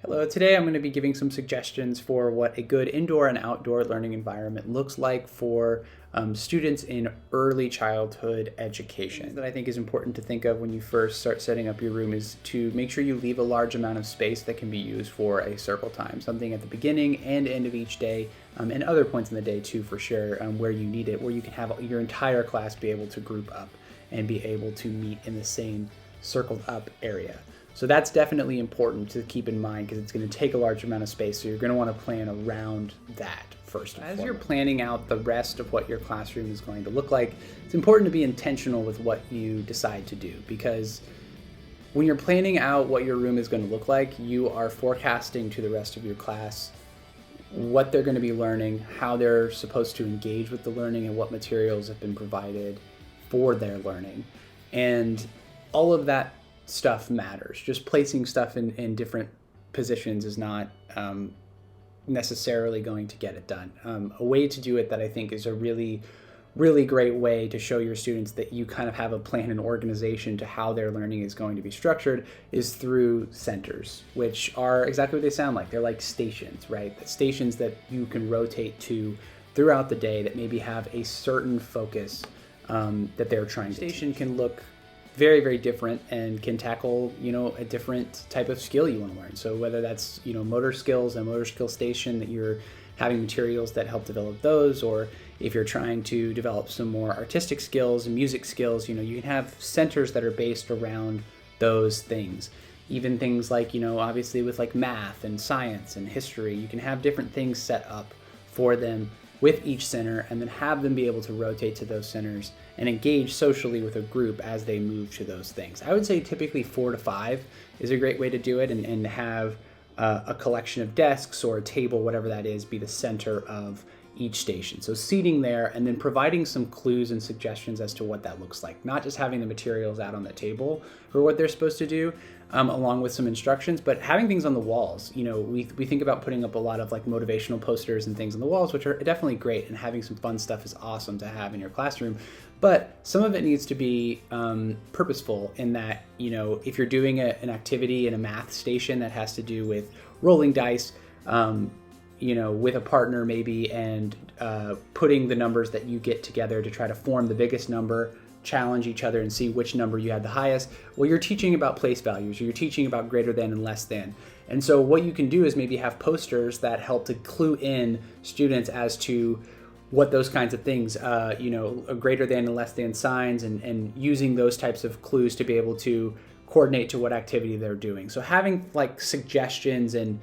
Hello, today I'm going to be giving some suggestions for what a good indoor and outdoor learning environment looks like for students in early childhood education. That I think is important to think of when you first start setting up your room is to make sure you leave a large amount of space that can be used for a circle time, something at the beginning and end of each day, and other points in the day too for sure, where you need it, where you can have your entire class be able to group up and be able to meet in the same circled up area. So that's definitely important to keep in mind because it's going to take a large amount of space. So you're going to want to plan around that first. As you're planning out the rest of what your classroom is going to look like, it's important to be intentional with what you decide to do, because when you're planning out what your room is going to look like, you are forecasting to the rest of your class what they're going to be learning, how they're supposed to engage with the learning, and what materials have been provided for their learning. And all of that stuff matters. Just placing stuff in different positions is not necessarily going to get it done. A way to do it that I think is a really great way to show your students that you kind of have a plan and organization to how their learning is going to be structured is through centers, which are exactly what they sound like. They're like stations, right? Stations that you can rotate to throughout the day that maybe have a certain focus that they're trying to. Station can look very different and can tackle, a different type of skill you want to learn. So whether that's, motor skills, a motor skill station that you're having materials that help develop those, or if you're trying to develop some more artistic skills and music skills, you can have centers that are based around those things. Even things like, obviously with like math and science and history, you can have different things set up for them with each center, and then have them be able to rotate to those centers and engage socially with a group as they move to those things. I would say typically 4 to 5 is a great way to do it, and have a collection of desks or a table, whatever that is, be the center of each station. So seating there and then providing some clues and suggestions as to what that looks like. Not just having the materials out on the table for what they're supposed to do, along with some instructions, but having things on the walls. We think about putting up a lot of like motivational posters and things on the walls, which are definitely great, and having some fun stuff is awesome to have in your classroom. But some of it needs to be purposeful in that, if you're doing an activity in a math station that has to do with rolling dice, with a partner maybe, and putting the numbers that you get together to try to form the biggest number, challenge each other and see which number you had the highest. Well, you're teaching about place values, or you're teaching about greater than and less than. And so what you can do is maybe have posters that help to clue in students as to what those kinds of things, a greater than and less than signs, and using those types of clues to be able to coordinate to what activity they're doing. So having like suggestions and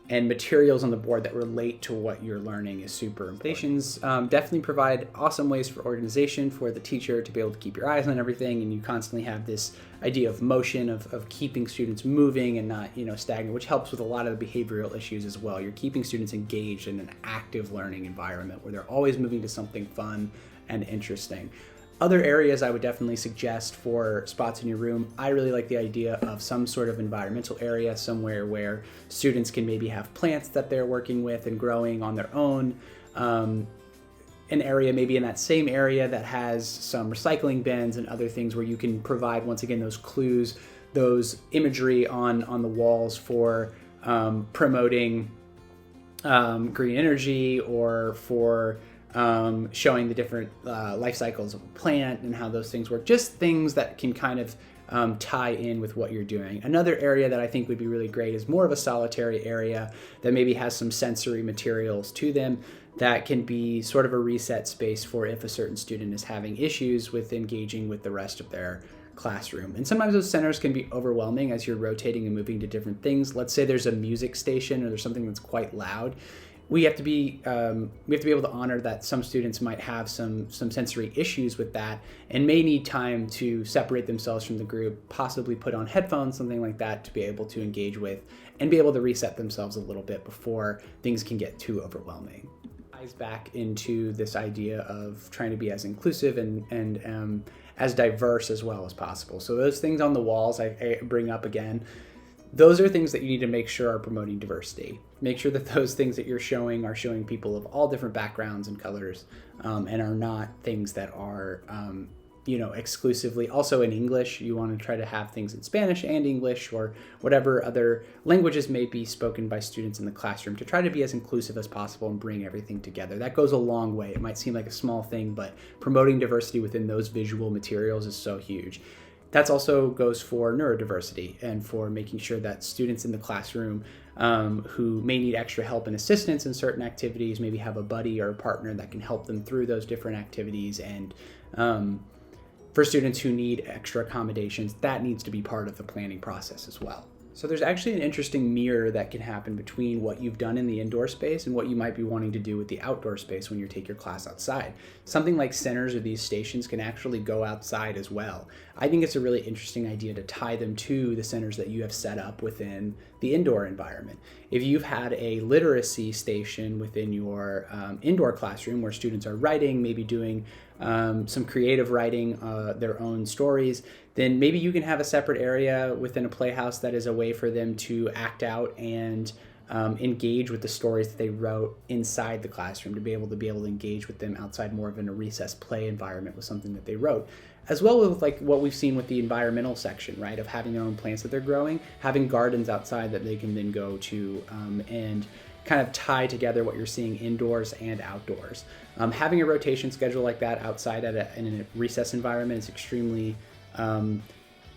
materials on the board that relate to what you're learning is super important. Stations definitely provide awesome ways for organization, for the teacher to be able to keep your eyes on everything, and you constantly have this idea of motion, of keeping students moving and not stagnant, which helps with a lot of the behavioral issues as well. You're keeping students engaged in an active learning environment where they're always moving to something fun and interesting. Other areas I would definitely suggest for spots in your room, I really like the idea of some sort of environmental area, somewhere where students can maybe have plants that they're working with and growing on their own. An area maybe in that same area that has some recycling bins and other things where you can provide, once again, those clues, those imagery on the walls for promoting green energy, or for showing the different life cycles of a plant and how those things work. Just things that can kind of tie in with what you're doing. Another area that I think would be really great is more of a solitary area that maybe has some sensory materials to them that can be sort of a reset space for if a certain student is having issues with engaging with the rest of their classroom. And sometimes those centers can be overwhelming as you're rotating and moving to different things. Let's say there's a music station or there's something that's quite loud. We have to be able to honor that some students might have some sensory issues with that and may need time to separate themselves from the group, possibly put on headphones, something like that, to be able to engage with and be able to reset themselves a little bit before things can get too overwhelming. Ties back into this idea of trying to be as inclusive and as diverse as well as possible. So those things on the walls I bring up again, those are things that you need to make sure are promoting diversity. Make sure that those things that you're showing are showing people of all different backgrounds and colors, and are not things that are exclusively. Also in English, you want to try to have things in Spanish and English or whatever other languages may be spoken by students in the classroom to try to be as inclusive as possible and bring everything together. That goes a long way. It might seem like a small thing, but promoting diversity within those visual materials is so huge. That also goes for neurodiversity and for making sure that students in the classroom who may need extra help and assistance in certain activities, maybe have a buddy or a partner that can help them through those different activities. And for students who need extra accommodations, that needs to be part of the planning process as well. So there's actually an interesting mirror that can happen between what you've done in the indoor space and what you might be wanting to do with the outdoor space when you take your class outside. Something like centers or these stations can actually go outside as well. I think it's a really interesting idea to tie them to the centers that you have set up within the indoor environment. If you've had a literacy station within your indoor classroom where students are writing, maybe doing some creative writing, their own stories, then maybe you can have a separate area within a playhouse that is a way for them to act out and engage with the stories that they wrote inside the classroom, to be able to engage with them outside more of in a recess play environment with something that they wrote. As well with like what we've seen with the environmental section, right, of having their own plants that they're growing, having gardens outside that they can then go to and kind of tie together what you're seeing indoors and outdoors. Having a rotation schedule like that outside in a recess environment is extremely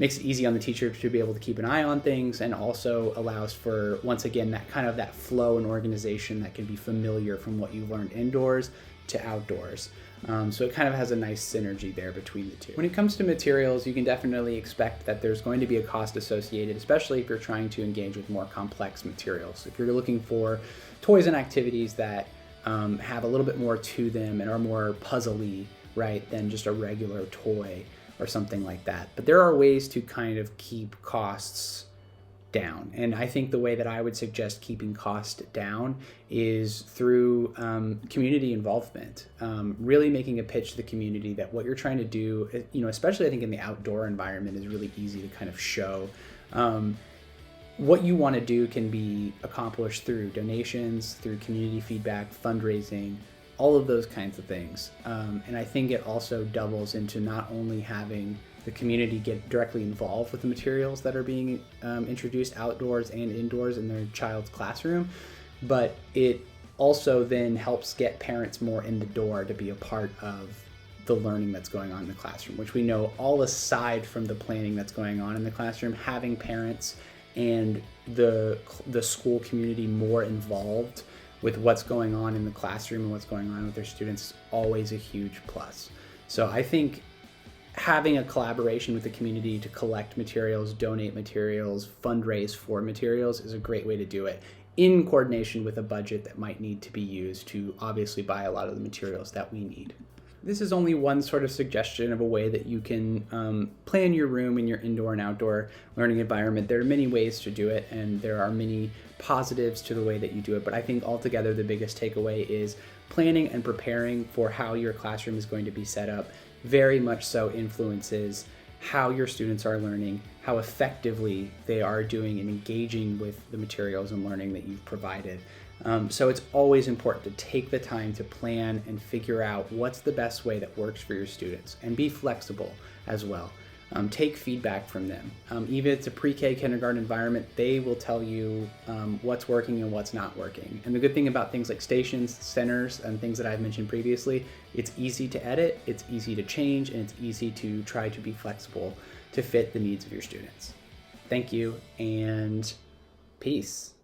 makes it easy on the teacher to be able to keep an eye on things, and also allows for, once again, that flow and organization that can be familiar from what you learned indoors to outdoors. So it kind of has a nice synergy there between the two. When it comes to materials, you can definitely expect that there's going to be a cost associated, especially if you're trying to engage with more complex materials. If you're looking for toys and activities that have a little bit more to them and are more puzzly, right, than just a regular toy or something like that. But there are ways to kind of keep costs down. And I think the way that I would suggest keeping cost down is through community involvement, really making a pitch to the community that what you're trying to do, especially I think in the outdoor environment, is really easy to kind of show. What you want to do can be accomplished through donations, through community feedback, fundraising, all of those kinds of things. And I think it also doubles into not only having the community get directly involved with the materials that are being introduced outdoors and indoors in their child's classroom, but it also then helps get parents more in the door to be a part of the learning that's going on in the classroom, which we know, all aside from the planning that's going on in the classroom, having parents and the school community more involved with what's going on in the classroom and what's going on with their students is always a huge plus. So I think having a collaboration with the community to collect materials, donate materials, fundraise for materials is a great way to do it, in coordination with a budget that might need to be used to obviously buy a lot of the materials that we need. This is only one sort of suggestion of a way that you can plan your room in your indoor and outdoor learning environment. There are many ways to do it, and there are many positives to the way that you do it. But I think altogether the biggest takeaway is planning and preparing for how your classroom is going to be set up very much so influences how your students are learning, how effectively they are doing and engaging with the materials and learning that you've provided. So it's always important to take the time to plan and figure out what's the best way that works for your students, and be flexible as well. Take feedback from them. Even if it's a pre-K kindergarten environment, they will tell you what's working and what's not working. And the good thing about things like stations, centers, and things that I've mentioned previously, it's easy to edit, it's easy to change, and it's easy to try to be flexible to fit the needs of your students. Thank you, and peace.